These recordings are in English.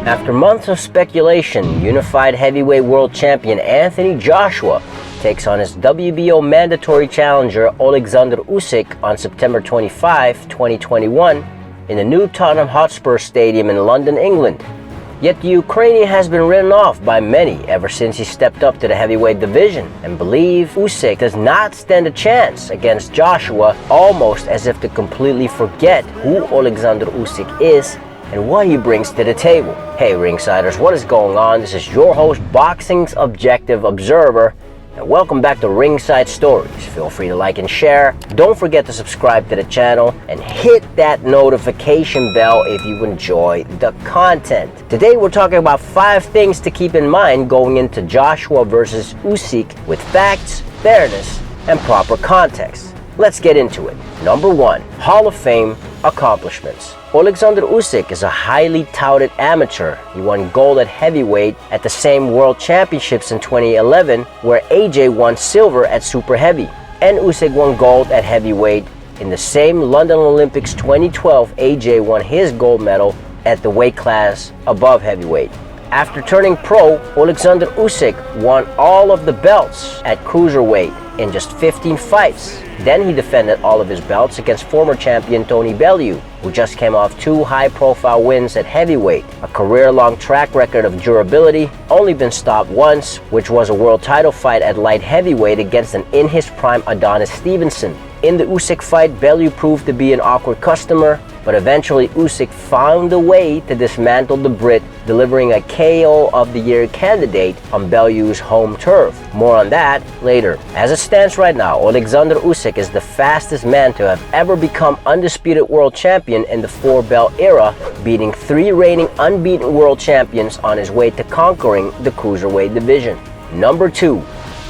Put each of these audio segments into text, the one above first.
After months of speculation, unified heavyweight world champion Anthony Joshua takes on his WBO mandatory challenger Alexander Usyk on September 25, 2021 in the new Tottenham Hotspur Stadium in London, England. Yet the Ukrainian has been written off by many ever since he stepped up to the heavyweight division and believe Usyk does not stand a chance against Joshua, almost as if to completely forget who Alexander Usyk is and what he brings to the table. Hey Ringsiders, what is going on? This is your host, Boxing's Objective Observer, and welcome back to Ringside Stories. Feel free to like and share. Don't forget to subscribe to the channel and hit that notification bell if you enjoy the content. Today we're talking about 5 things to keep in mind going into Joshua versus Usyk with facts, fairness, and proper context. Let's get into it. Number 1, Hall of Fame accomplishments. Alexander Usyk is a highly touted amateur. He won gold at heavyweight at the same World Championships in 2011, where AJ won silver at super heavy. And Usyk won gold at heavyweight in the same London Olympics 2012. AJ won his gold medal at the weight class above heavyweight. After turning pro, Alexander Usyk won all of the belts at cruiserweight in just 15 fights. Then he defended all of his belts against former champion Tony Bellew, who just came off 2 high-profile wins at heavyweight, a career-long track record of durability, only been stopped once, which was a world title fight at light heavyweight against an in-his-prime Adonis Stevenson. In the Usyk fight, Bellew proved to be an awkward customer, but eventually Usyk found a way to dismantle the Brit, delivering a KO of the Year candidate on Bellew's home turf. More on that later. As it stands right now, Alexander Usyk is the fastest man to have ever become undisputed world champion in the 4-belt era, beating 3 reigning unbeaten world champions on his way to conquering the cruiserweight division. Number 2,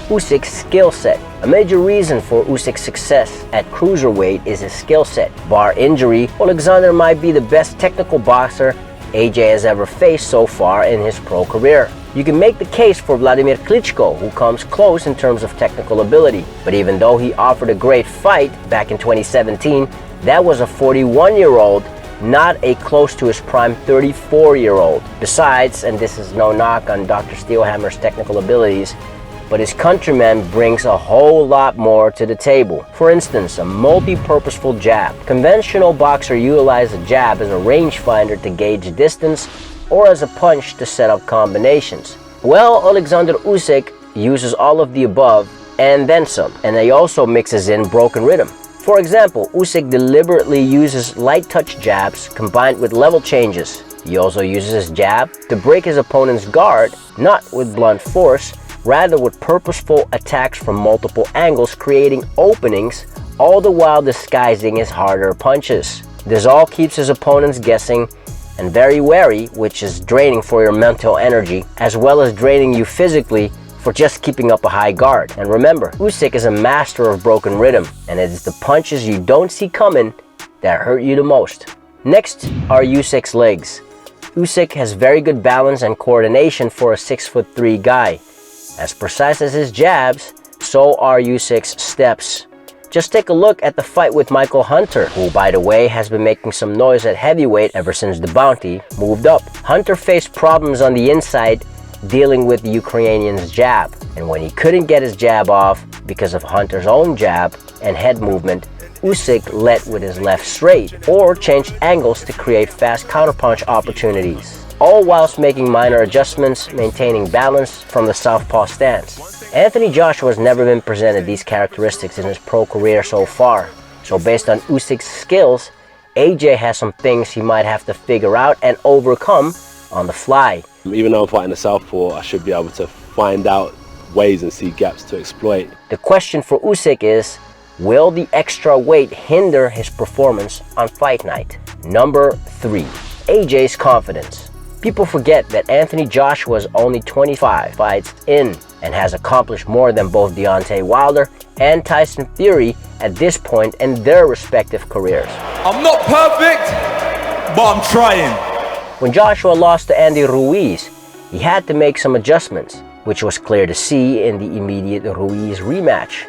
Usyk's skill set. A major reason for Usyk's success at cruiserweight is his skill set. Bar injury, Alexander might be the best technical boxer AJ has ever faced so far in his pro career. You can make the case for Vladimir Klitschko, who comes close in terms of technical ability. But even though he offered a great fight back in 2017, that was a 41-year-old, not a close to his prime 34-year-old. Besides, and this is no knock on Dr. Steelhammer's technical abilities, but his countryman brings a whole lot more to the table. For instance, a multi-purposeful jab. Conventional boxer utilize a jab as a rangefinder to gauge distance or as a punch to set up combinations. Well, Alexander Usyk uses all of the above and then some, and he also mixes in broken rhythm. For example, Usyk deliberately uses light touch jabs combined with level changes. He also uses his jab to break his opponent's guard, not with blunt force, rather with purposeful attacks from multiple angles, creating openings, all the while disguising his harder punches. This all keeps his opponents guessing and very wary, which is draining for your mental energy, as well as draining you physically for just keeping up a high guard. And remember, Usyk is a master of broken rhythm, and it is the punches you don't see coming that hurt you the most. Next are Usyk's legs. Usyk has very good balance and coordination for a 6'3" guy. As precise as his jabs, so are Usyk's steps. Just take a look at the fight with Michael Hunter, who by the way has been making some noise at heavyweight ever since the Bounty moved up. Hunter faced problems on the inside dealing with the Ukrainian's jab, and when he couldn't get his jab off because of Hunter's own jab and head movement, Usyk led with his left straight or changed angles to create fast counterpunch opportunities, all whilst making minor adjustments, maintaining balance from the southpaw stance. Anthony Joshua has never been presented these characteristics in his pro career so far. So based on Usyk's skills, AJ has some things he might have to figure out and overcome on the fly. Even though I'm fighting the southpaw, I should be able to find out ways and see gaps to exploit. The question for Usyk is, will the extra weight hinder his performance on fight night? Number 3, AJ's confidence. People forget that Anthony Joshua is only 25 fights in and has accomplished more than both Deontay Wilder and Tyson Fury at this point in their respective careers. I'm not perfect, but I'm trying. When Joshua lost to Andy Ruiz, he had to make some adjustments, which was clear to see in the immediate Ruiz rematch,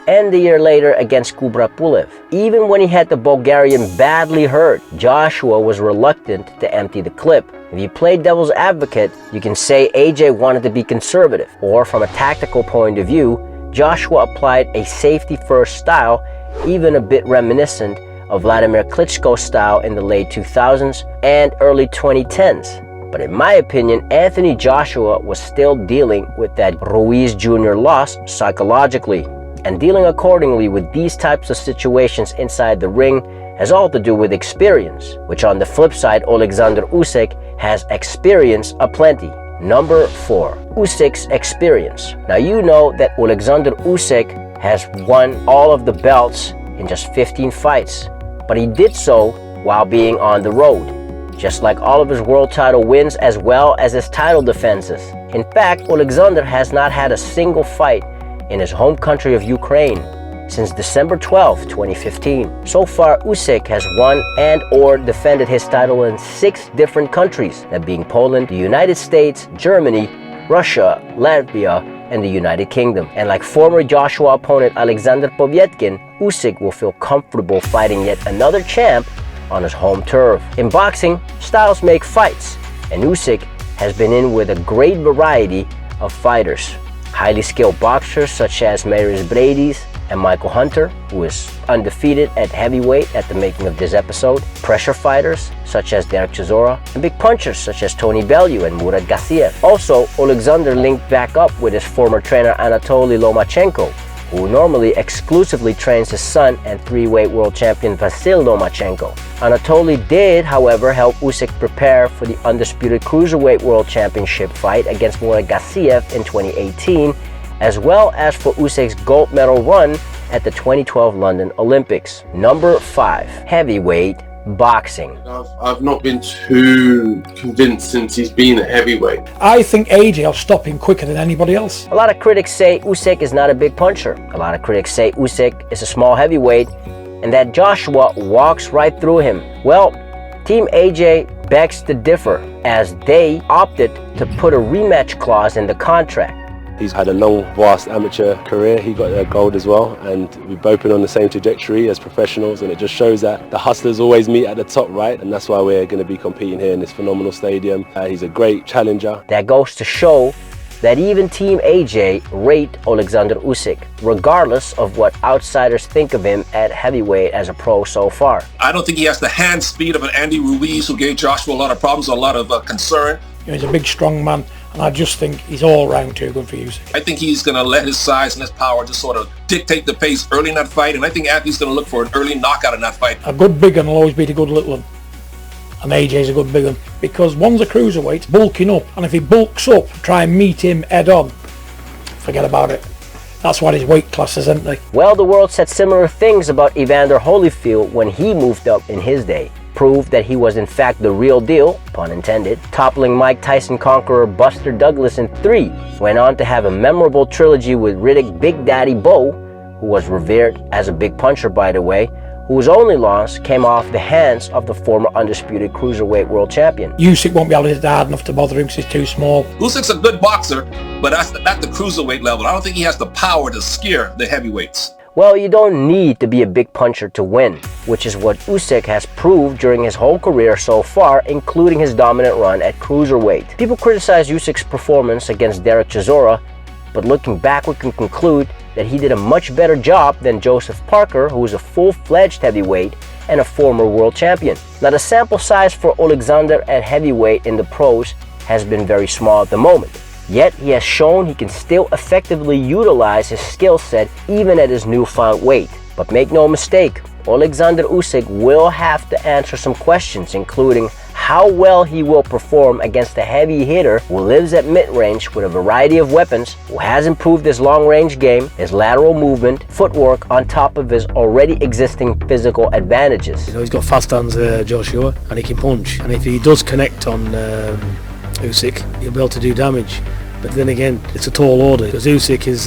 and a year later against Kubrat Pulev. Even when he had the Bulgarian badly hurt, Joshua was reluctant to empty the clip, If you play devil's advocate, you can say AJ wanted to be conservative, or from a tactical point of view, Joshua applied a safety-first style, even a bit reminiscent of Vladimir Klitschko's style in the late 2000s and early 2010s. But in my opinion, Anthony Joshua was still dealing with that Ruiz Jr. loss psychologically, and dealing accordingly with these types of situations inside the ring has all to do with experience, which on the flip side, Alexander Usyk has experience aplenty. Number 4, Usyk's experience. Now you know that Alexander Usyk has won all of the belts in just 15 fights, but he did so while being on the road, just like all of his world title wins as well as his title defenses. In fact, Alexander has not had a single fight in his home country of Ukraine since December 12, 2015. So far, Usyk has won and or defended his title in 6 different countries, that being Poland, the United States, Germany, Russia, Latvia, and the United Kingdom. And like former Joshua opponent Alexander Povetkin, Usyk will feel comfortable fighting yet another champ on his home turf. In boxing, styles make fights, and Usyk has been in with a great variety of fighters. Highly skilled boxers such as Marius Bradies and Michael Hunter, who is undefeated at heavyweight at the making of this episode. Pressure fighters such as Derek Chisora, and big punchers such as Tony Bellew and Murat Gassiev. Also, Alexander linked back up with his former trainer Anatoly Lomachenko, who normally exclusively trains his son and 3-weight world champion Vasyl Lomachenko. Anatoly did, however, help Usyk prepare for the undisputed cruiserweight world championship fight against Murat Gassiev in 2018, as well as for Usyk's gold medal run at the 2012 London Olympics. Number 5, heavyweight boxing. I've not been too convinced since he's been at heavyweight. I think AJ will stop him quicker than anybody else. A lot of critics say Usyk is not a big puncher. A lot of critics say Usyk is a small heavyweight and that Joshua walks right through him. Well, Team AJ begs to differ, as they opted to put a rematch clause in the contract. He's had a long, vast amateur career. He got a gold as well, and we've both been on the same trajectory as professionals, and it just shows that the hustlers always meet at the top, right? And that's why we're going to be competing here in this phenomenal stadium. He's a great challenger. That goes to show that even Team AJ rate Alexander Usyk, regardless of what outsiders think of him at heavyweight as a pro so far. I don't think he has the hand speed of an Andy Ruiz, who gave Joshua a lot of problems, a lot of concern. He's a big, strong man, and I just think he's all round too good for Usyk. I think he's going to let his size and his power just sort of dictate the pace early in that fight, and I think Anthony's going to look for an early knockout in that fight. A good big one will always beat a good little one, and AJ's a good big one, because one's a cruiserweight bulking up, and if he bulks up, try and meet him head on, forget about it. That's what his weight class is, isn't they? Well, the world said similar things about Evander Holyfield when he moved up in his day. Proved that he was in fact the real deal, pun intended, toppling Mike Tyson conqueror Buster Douglas in 3. Went on to have a memorable trilogy with Riddick Big Daddy Bowe, who was revered as a big puncher by the way, whose only loss came off the hands of the former undisputed cruiserweight world champion. Usyk won't be able to hit hard enough to bother him because he's too small. Usyk's a good boxer, but that's at the cruiserweight level. I don't think he has the power to scare the heavyweights. Well, you don't need to be a big puncher to win, which is what Usyk has proved during his whole career so far, including his dominant run at cruiserweight. People criticize Usyk's performance against Derek Chisora, but looking back we can conclude that he did a much better job than Joseph Parker, who is a full-fledged heavyweight and a former world champion. Now, the sample size for Alexander at heavyweight in the pros has been very small at the moment. Yet he has shown he can still effectively utilize his skill set even at his newfound weight. But make no mistake, Alexander Usyk will have to answer some questions, including how well he will perform against a heavy hitter who lives at mid-range with a variety of weapons, who has improved his long-range game, his lateral movement, footwork on top of his already existing physical advantages. You know, he's got fast hands, Joshua, and he can punch. And if he does connect on Usyk, he'll be able to do damage. But then again, it's a tall order, because Usyk is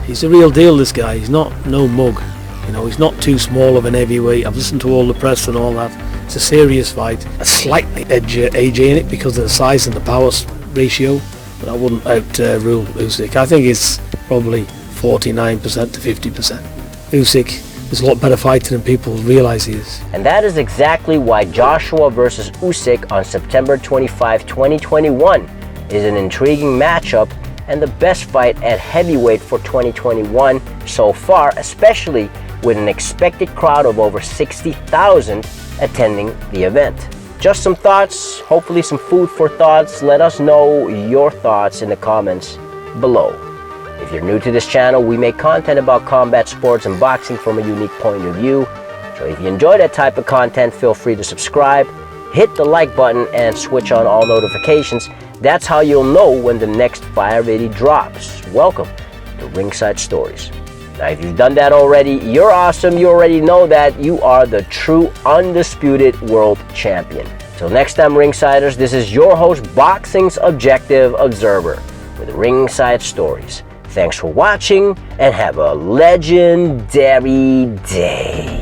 he's a real deal, this guy. He's not no mug. You know, he's not too small of an heavyweight. I've listened to all the press and all that. It's a serious fight. A slightly edge AJ in it because of the size and the power ratio, but I wouldn't outrule Usyk. I think it's probably 49% to 50%. Usyk He's a lot better fighter than people realise he is. And that is exactly why Joshua versus Usyk on September 25, 2021 is an intriguing matchup and the best fight at heavyweight for 2021 so far, especially with an expected crowd of over 60,000 attending the event. Just some thoughts, hopefully some food for thoughts. Let us know your thoughts in the comments below. If you're new to this channel, we make content about combat sports and boxing from a unique point of view. So if you enjoy that type of content, feel free to subscribe, hit the like button, and switch on all notifications. That's how you'll know when the next fire video drops. Welcome to Ringside Stories. Now, if you've done that already, you're awesome. You already know that you are the true undisputed world champion. Till next time, Ringsiders, this is your host, Boxing's Objective Observer, with Ringside Stories. Thanks for watching and have a legendary day.